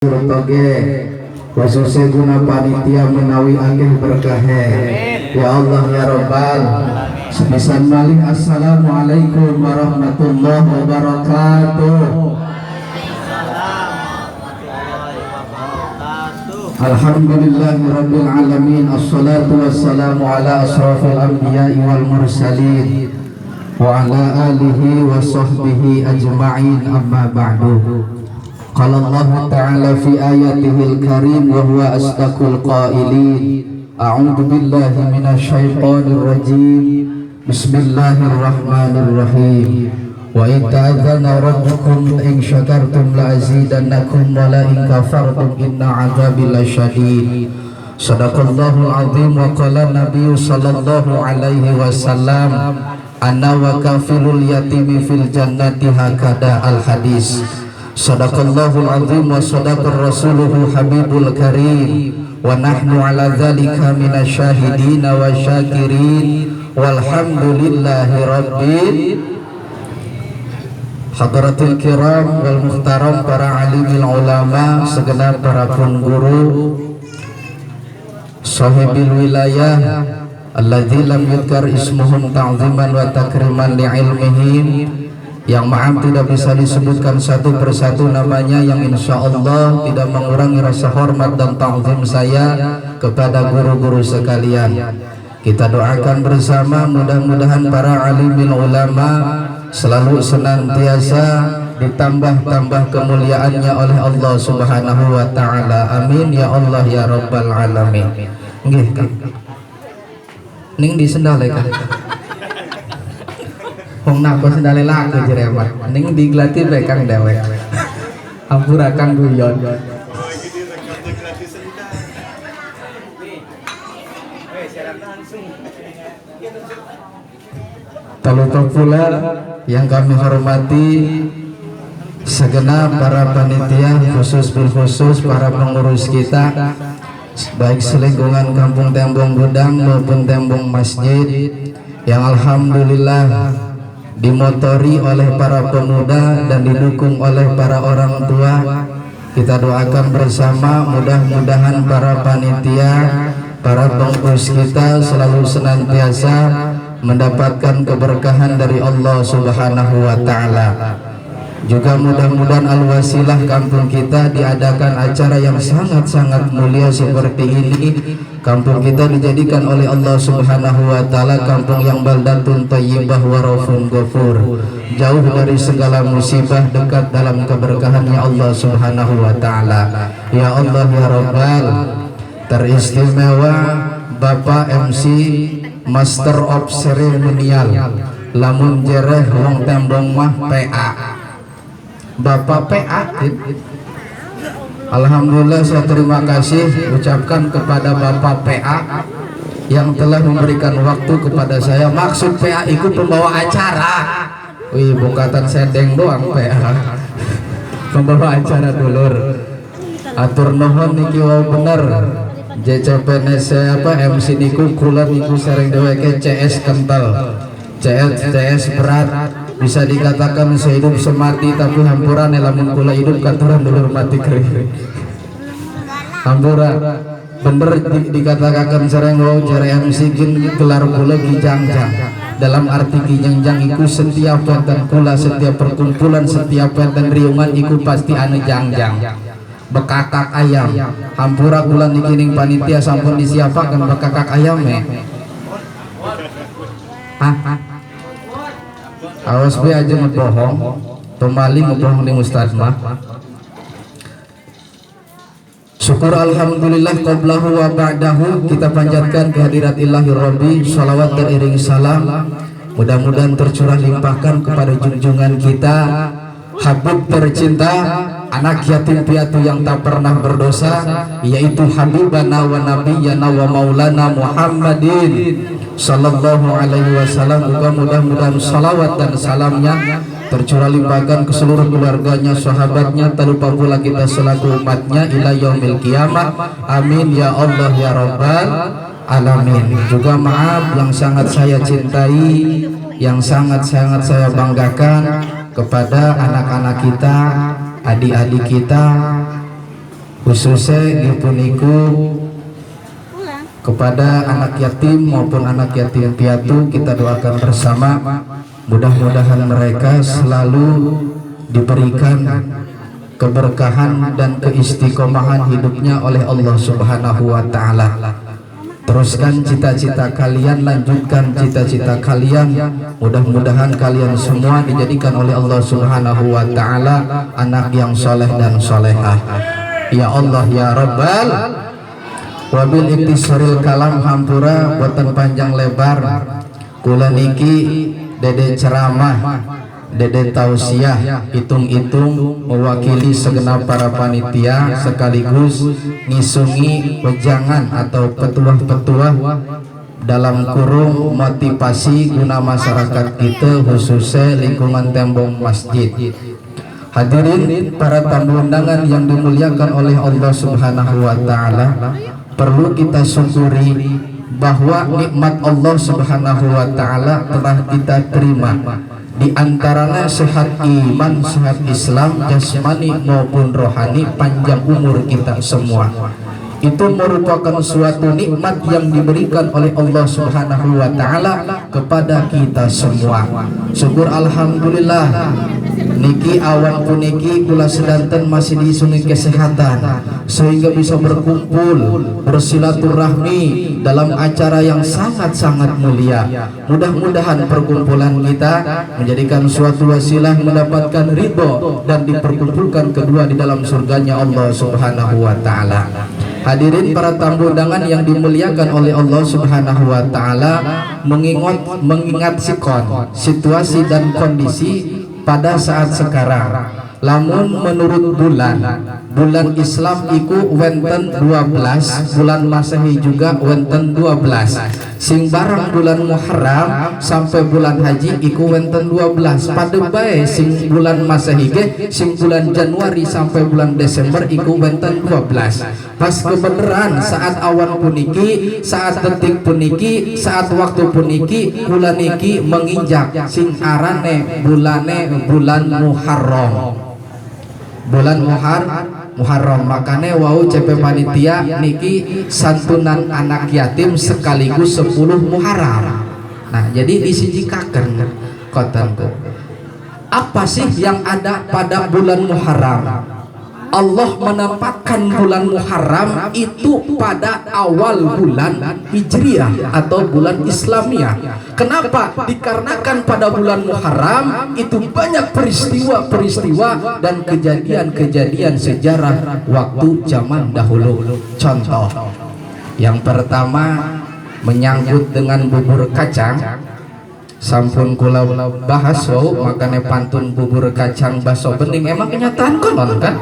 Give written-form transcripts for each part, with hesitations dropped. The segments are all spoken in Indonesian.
Toge khususnya guna panitia menawi akeh berkahe ya Allah ya Rabbal sepisan malih. Assalamualaikum warahmatullahi wabarakatuh. Alhamdulillahirabbil alamin, assalatu wassalamu ala asrafil anbiya'i wal mursalin wa ala alihi wa sahbihi ajma'in, amma ba'du. Qala Allah Ta'ala fi ayatihil karim wa huwa asdaqul qailin. A'udzu billahi minasy syaithanir rajim. Bismillahirrahmanirrahim. Wa in ta'adzana rabbukum in syakartum la azidannakum wa la in kafartum inna 'adzabi lasyadid. Shadaqallahul azim wa qala nabiyyu sallallahu alaihi wasallam anna wa kafilul yatimi fil jannati hakada al hadis. Sadaqallahul azim wa sadaqar rasuluhu habibul karim wa nahnu ala dzalika minasyahidin wa syakirin walhamdulillahi rabbil hadratil kiram wal muhtaram, para alimil ulama, segenap para pengguru, sahibil wilayah alladzi lam yudkar ismuhum ta'ziman wa takriman li ilmihim, yang maaf tidak bisa disebutkan satu persatu namanya, yang insya Allah tidak mengurangi rasa hormat dan ta'zim saya kepada guru-guru sekalian. Kita doakan bersama, mudah-mudahan para alimil ulama selalu senantiasa ditambah-tambah kemuliaannya oleh Allah Subhanahu wa Ta'ala. Amin ya Allah ya Rabbal alamin. Nggih. Ning disendalekan. Hong napa sendale laku jeremat ning diglati bae Kang dewek. Ampura Kang guyon. Talupa pula yang kami hormati segenap para panitia, khusus para pengurus kita, baik selingkungan Kampung Tembong Gudang maupun Tembong Masjid, yang alhamdulillah dimotori oleh para pemuda dan didukung oleh para orang tua. Kita doakan bersama, mudah-mudahan para panitia, para pengurus kita selalu senantiasa mendapatkan keberkahan dari Allah Subhanahu wa Ta'ala. Juga mudah-mudahan al-wasilah kampung kita diadakan acara yang sangat-sangat mulia seperti ini. Kampung kita dijadikan oleh Allah Subhanahu wa Ta'ala kampung yang baldatun thayyibah wa raufun ghafur, jauh dari segala musibah, dekat dalam keberkahannya Allah Subhanahu wa Ta'ala. Ya Allah ya Rabbal, teristimewa Bapak MC Master of Ceremonial, lamun jereh wong Tembong mah PA, Bapak PA. Alhamdulillah, saya terima kasih ucapkan kepada Bapak PA yang telah memberikan waktu kepada saya. Maksud PA itu pembawa acara. Wih, bukatan sendeng doang PA. Pembawa acara dulur. Atur nuhun niki wau bener. JCPN apa MC niku kula niku sering dheweke CS kental. CS berat. Bisa dikatakan sehidup semati, tapi hampuran lamun kula hidup katuran dulur mati kering. Hampura bener dikatakan sering wau jere MC gin gelar kula gijangjang. Dalam arti gijangjang iku setiap wonten kula, setiap perkumpulan, setiap wonten riungan iku pasti anu jangjang. Bekakak ayam. Hampura kula niki ning panitia sampun disiapaken bekakak ayam awas be aja ngebohong, tomali ngebohong ning ustaz mah. Syukur alhamdulillah qablahu wa ba'dahu, kita panjatkan kehadirat ilahi Rabbi, salawat dan iring salam mudah-mudahan tercurah limpahkan kepada junjungan kita, Habib tercinta, anak yatim piatu yang tak pernah berdosa, yaitu Habibana wa Nabiyyana wa Maulana Muhammadin sallallahu alaihi wasallam. Mudah-mudahan salawat dan salamnya tercurah limpahkan ke seluruh keluarganya, sahabatnya, tak lupa pula kita selaku umatnya ila yaumil kiamat. Amin ya Allah ya Rabbal alamin. Juga maaf yang sangat saya cintai, yang sangat-sangat saya banggakan kepada anak-anak kita, adik-adik kita, khususnya dipuniku kepada anak yatim maupun anak yatim piatu, kita doakan bersama mudah-mudahan mereka selalu diberikan keberkahan dan keistiqomahan hidupnya oleh Allah Subhanahu wa Ta'ala. Teruskan cita-cita kalian, lanjutkan cita-cita kalian. Mudah-mudahan kalian semua dijadikan oleh Allah Subhanahu wa Ta'ala anak yang soleh dan solehah. Ya Allah ya Rabbal. Wabil iktisaril kalam hampura boten panjang lebar. Kula niki dede ceramah, dede tausiah, hitung-hitung mewakili segenap para panitia sekaligus ngisungi wejangan atau petuah-petuah dalam kurung motivasi guna masyarakat kita khususnya lingkungan tembong masjid. Hadirin para tamu undangan yang dimuliakan oleh Allah Subhanahu wa Ta'ala, perlu kita syukuri bahwa nikmat Allah Subhanahu wa Ta'ala telah kita terima. Di antaranya sehat iman, sehat Islam, jasmani maupun rohani, panjang umur kita semua. Itu merupakan suatu nikmat yang diberikan oleh Allah Subhanahu wa Ta'ala kepada kita semua. Syukur alhamdulillah. Niki awan puniki kula sedanten masih disungi kesehatan sehingga bisa berkumpul bersilaturahmi dalam acara yang sangat-sangat mulia. Mudah-mudahan perkumpulan kita menjadikan suatu wasilah mendapatkan ridho dan diperkumpulkan kedua di dalam surganya Allah Subhanahu wa Ta'ala. Hadirin para tamu undangan yang dimuliakan oleh Allah Subhanahu wa Ta'ala, mengingat sikon situasi dan kondisi pada saat sekarang. Lamun menurut bulan Islam iku wenten 12, bulan Masehi juga wenten 12. Sing barang bulan Muharram sampai bulan Haji iku wenten 12. Pada bae sing bulan Masehi ge sing bulan Januari sampai bulan Desember iku wenten 12. Pas kebenaran saat awan puniki, saat detik puniki, saat waktu puniki, kula niki menginjak sing arane bulan Muharram. Bulan Muharram, makanya wau CP panitia niki santunan anak yatim sekaligus 10 Muharram. Nah, jadi disijikaken kotanku. Apa sih yang ada pada bulan Muharram? Allah menempatkan bulan Muharram itu pada awal bulan Hijriah atau bulan Islamiyah. Kenapa? Dikarenakan pada bulan Muharram itu banyak peristiwa-peristiwa dan kejadian-kejadian sejarah waktu zaman dahulu. Contoh yang pertama menyangkut dengan bubur kacang. Sampun kula bahas makanya pantun bubur kacang baso bening emang kenyataan konon kan?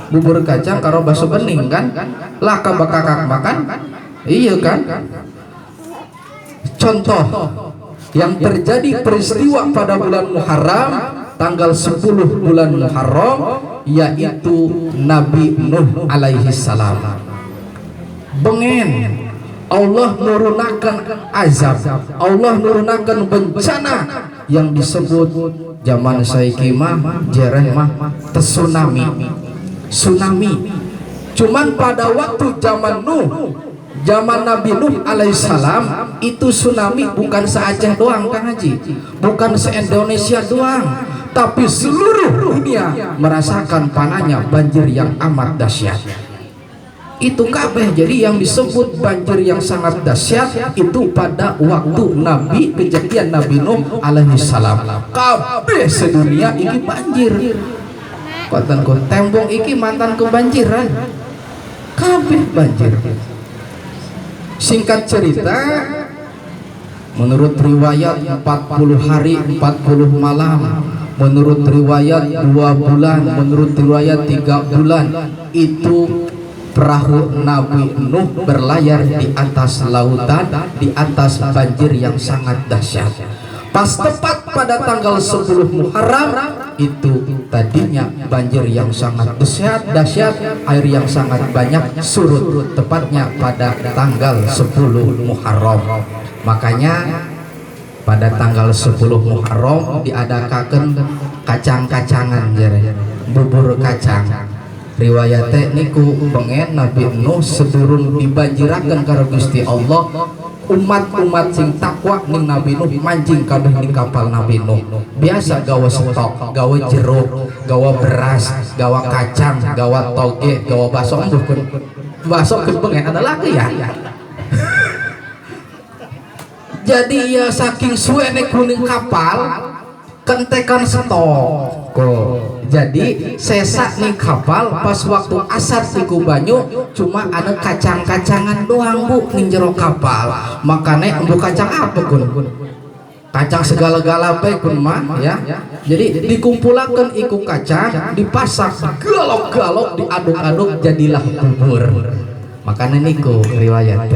Bubur kacang karo baso bening kan? Laka bakakak makan? Iya kan? Contoh yang terjadi peristiwa pada bulan Muharram tanggal 10 bulan Muharram yaitu Nabi Nuh alaihi salam. Bengen Allah nurunakan azab, Allah nurunakan bencana yang disebut zaman saiki mah jereh mah tsunami. Tsunami. Cuman pada waktu zaman Nabi Nuh alaihissalam itu tsunami bukan se-Aceh doang Kang Haji, bukan se-Indonesia doang, tapi seluruh dunia merasakan panahnya banjir yang amat dahsyat. Itu kabeh. Jadi yang disebut banjir yang sangat dahsyat itu pada waktu kejadian Nabi Nuh alaihi salam. Kabeh sedunia iki banjir. Kotanku tembong iki mantan kebanjiran. Kabeh banjir. Singkat cerita, menurut riwayat 40 hari 40 malam, menurut riwayat 2 bulan, menurut riwayat 3 bulan itu perahu Nabi Nuh berlayar di atas lautan, di atas banjir yang sangat dahsyat. Pas tepat pada tanggal 10 Muharram itu tadinya banjir yang sangat dahsyat, air yang sangat banyak surut tepatnya pada tanggal 10 Muharram. Makanya pada tanggal 10 Muharram diadakan kacang-kacangan, bubur kacang. riwayate niku pengen Nabi Nuh sedurung dibanjiraken karo Gusti Allah, umat-umat sing takwa ning Nabi Nuh mancing kabeh ning kapal Nabi Nuh. Biasa gawa stok, gawa jeruk, gawa beras, gawa kacang, gawa toge, gawa bakso. Bakso kepengen ada lagi ya. Jadi ya saking suwene kuning kapal kentekan stok. Jadi sesak nih kapal pas waktu asar tiku banyu cuma ada kacang-kacangan doang bu ning jero kapal. Makanya embu kacang apa kun? Kacang segala-gala bae kun mah ya. Jadi dikumpulakan iku kacang, dipasak galok-galok, diaduk-aduk jadilah bubur. Makanya niku riwayat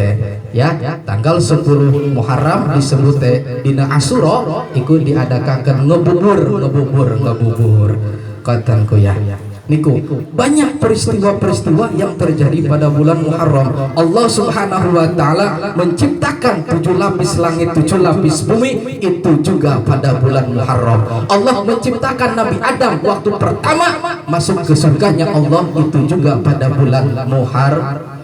ya tanggal 10 Muharram disebut dina Asyura iku diadakan ngebubur katanku ya. Niku banyak peristiwa-peristiwa yang terjadi pada bulan Muharram. Allah Subhanahu wa taala menciptakan 7 lapis langit, 7 lapis bumi itu juga pada bulan Muharram. Allah menciptakan Nabi Adam waktu pertama masuk ke surganya Allah itu juga pada bulan Muharram.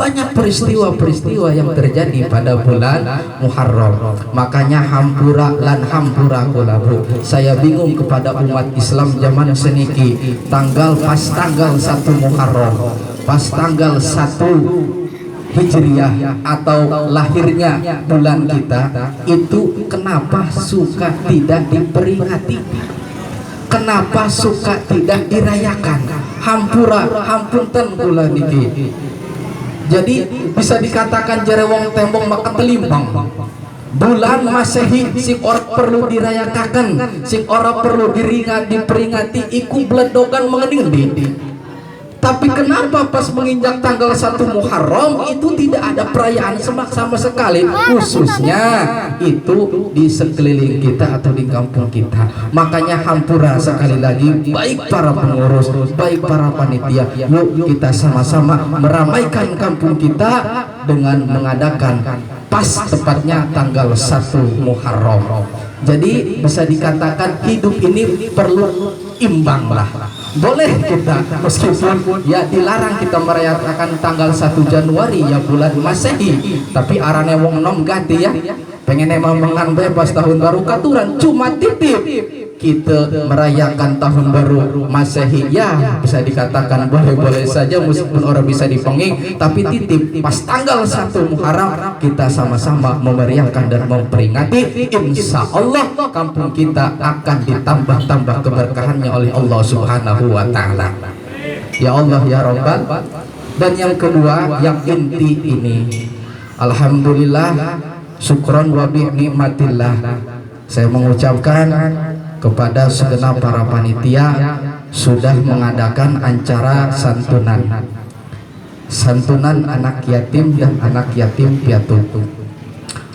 Banyak peristiwa-peristiwa yang terjadi pada bulan Muharram. Makanya hampura lan hampura kulabu. Saya bingung kepada umat Islam zaman seniki. Pas tanggal 1 Muharram, pas tanggal 1 Hijriah atau lahirnya bulan kita itu kenapa suka tidak diperingati? Kenapa suka tidak dirayakan? Hampura, hampunten kula niki. Jadi bisa dikatakan jerewong tembong maka telimpang. Bulan Masehi sing ora perlu dirayakaken, sing ora perlu diperingati iku bledogan mengendi. Tapi kenapa pas menginjak tanggal 1 Muharram itu tidak ada perayaan sama sekali, khususnya itu di sekeliling kita atau di kampung kita. Makanya hampura sekali lagi, baik para pengurus, baik para panitia, yuk kita sama-sama meramaikan kampung kita dengan mengadakan pas tepatnya tanggal 1 Muharram. Jadi bisa dikatakan hidup ini perlu imbang lah. Boleh kita meskipun ya dilarang kita merayakan tanggal 1 Januari ya bulan Masehi, tapi arane wong nom ganti ya pengen emang mangan bebas tahun baru katuran cuma titip kita merayakan tahun baru Masehi ya bisa dikatakan boleh-boleh saja meskipun orang bisa dipenging, tapi titip pas tanggal 1 Muharram kita sama-sama memeriahkan dan memperingati. Insya Allah kampung kita akan ditambah-tambah keberkahannya oleh Allah Subhanahu wa taala. Ya Allah ya Rabbal. Dan yang kedua yang inti ini, alhamdulillah syukron wa bi nikmatillah, saya mengucapkan kepada segenap para panitia sudah mengadakan acara santunan anak yatim dan anak yatim piatu.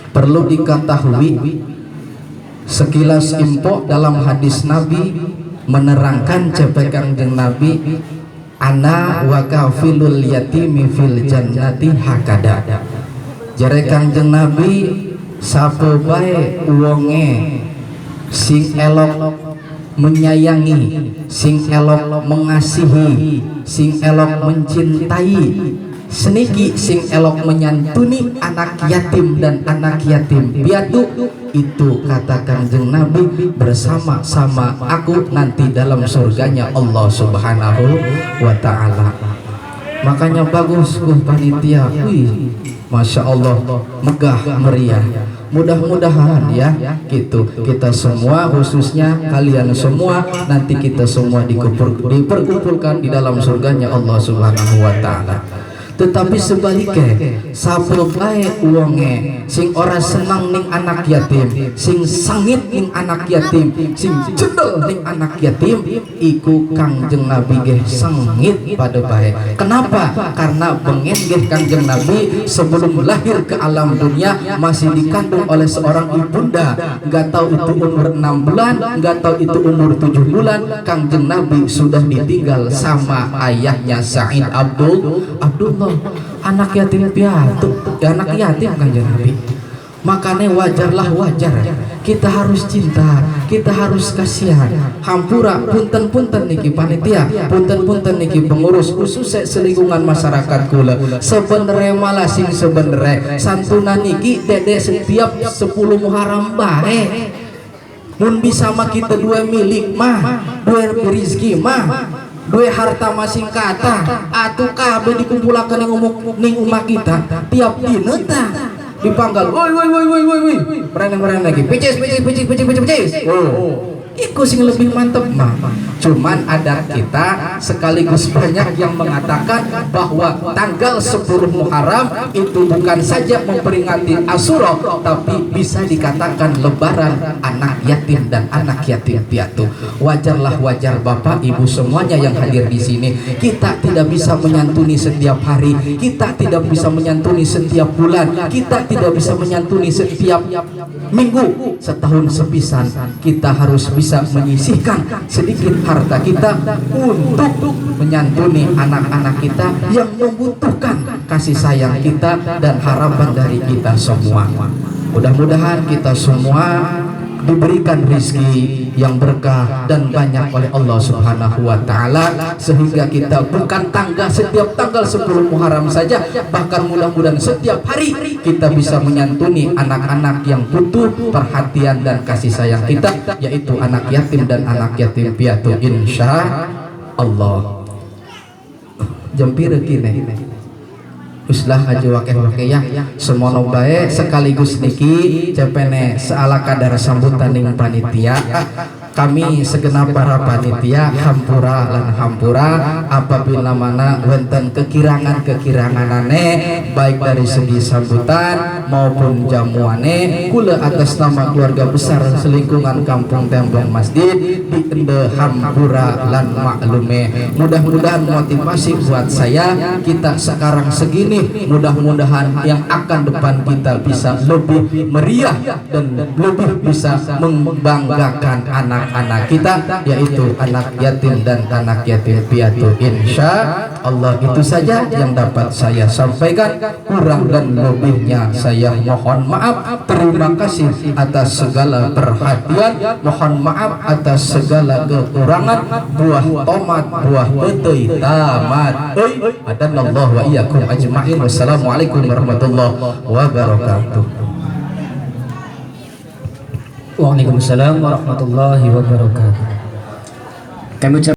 Perlu diketahui sekilas info dalam hadis Nabi menerangkan cepekan jeung Nabi, ana wa kafilul yatimi fil jannati hakada. Jare Kangjeng Nabi sape bae wonge sing elok menyayangi, sing elok mengasihi, sing elok mencintai, seniki sing elok menyantuni anak yatim dan anak yatim piatu, itu kata Kangjeng Nabi bersama-sama aku nanti dalam surganya Allah Subhanahu wa ta'ala. Makanya bagus panitia, wih, Masya Allah, megah meriah. Mudah-mudahan ya gitu kita semua, khususnya kalian semua, nanti kita semua diperkumpulkan di dalam surganya Allah Subhanahu wa ta'ala. Tetapi sebaliknya sapu bae uangnya sing ora senang ning anak yatim, sing sangit ning anak yatim, sing jendel ning anak yatim, iku Kangjeng Nabi ge sangit pada bae. Kenapa? Karena bengen ge Kangjeng Nabi sebelum lahir ke alam dunia masih dikandung oleh seorang ibunda, nggak tahu itu umur 6 bulan, nggak tahu itu umur 7 bulan, Kangjeng Nabi sudah ditinggal sama ayahnya Sa'id Abdullah, anak yatim piatu, anak yatim Kanjeng Nabi. Makanya wajarlah wajar kita harus cinta, kita harus kasihan. Hampura punten-punten niki panitia, punten-punten niki pengurus khusus selingkungan masyarakat kula. Sebenarnya malah sing sebenarnya santunan niki dede setiap 10 Muharram bae. Mun bisa mah kita dua milik mah, dua rezeki mah, dua harta masing kata, atuh kabeh dikumpulakeun ning umat kita tiap dina tah dipanggal, woi, merana lagi, picis, iku sing lebih mantep mah. Cuman ada kita sekaligus banyak yang mengatakan bahwa tanggal 10 Muharram itu bukan saja memperingati Asyura, tapi bisa dikatakan lebaran anak yatim dan anak yatim piatu. Wajarlah wajar Bapak Ibu semuanya yang hadir di sini, kita tidak bisa menyantuni setiap hari, kita tidak bisa menyantuni setiap bulan, kita tidak bisa menyantuni setiap minggu, setahun sepisan. Kita harus bisa menyisihkan sedikit harta kita untuk menyantuni anak-anak kita yang membutuhkan kasih sayang kita dan harapan dari kita semua. Mudah-mudahan kita semua diberikan rezeki yang berkah dan banyak oleh Allah Subhanahu wa taala, sehingga kita bukan setiap tanggal 10 Muharram saja, bahkan mudah-mudahan setiap hari kita bisa menyantuni anak-anak yang butuh perhatian dan kasih sayang kita, yaitu anak yatim dan anak yatim piatu, insya Allah. Jempir kini uslah aja wakeh-wakeh ya semono bae sekaligus niki cepene seala kadar sambutan ning panitia. Kami segenap para panitia hampura lan hampura apabila mana wonten kekirangan-kekiranganane baik dari segi sambutan maupun jamuane, kula atas nama keluarga besar selingkungan Kampung Tembong Masjid di ende hampura lan maklume. Mudah-mudahan motivasi buat saya, kita sekarang segini, mudah-mudahan yang akan depan kita bisa lebih meriah dan lebih bisa membanggakan anak-anak kita, yaitu anak yatim dan anak yatim piatu, insya Allah. Itu saja yang dapat saya sampaikan, kurang dan lebihnya saya mohon maaf. Terima kasih atas segala perhatian, mohon maaf atas segala kekurangan. Buah tomat, buah petei tamat. Adanallahu wa iyyakum ajma'in. Wassalamualaikum warahmatullahi wabarakatuh. Waalaikumsalam warahmatullahi wabarakatuh. Kami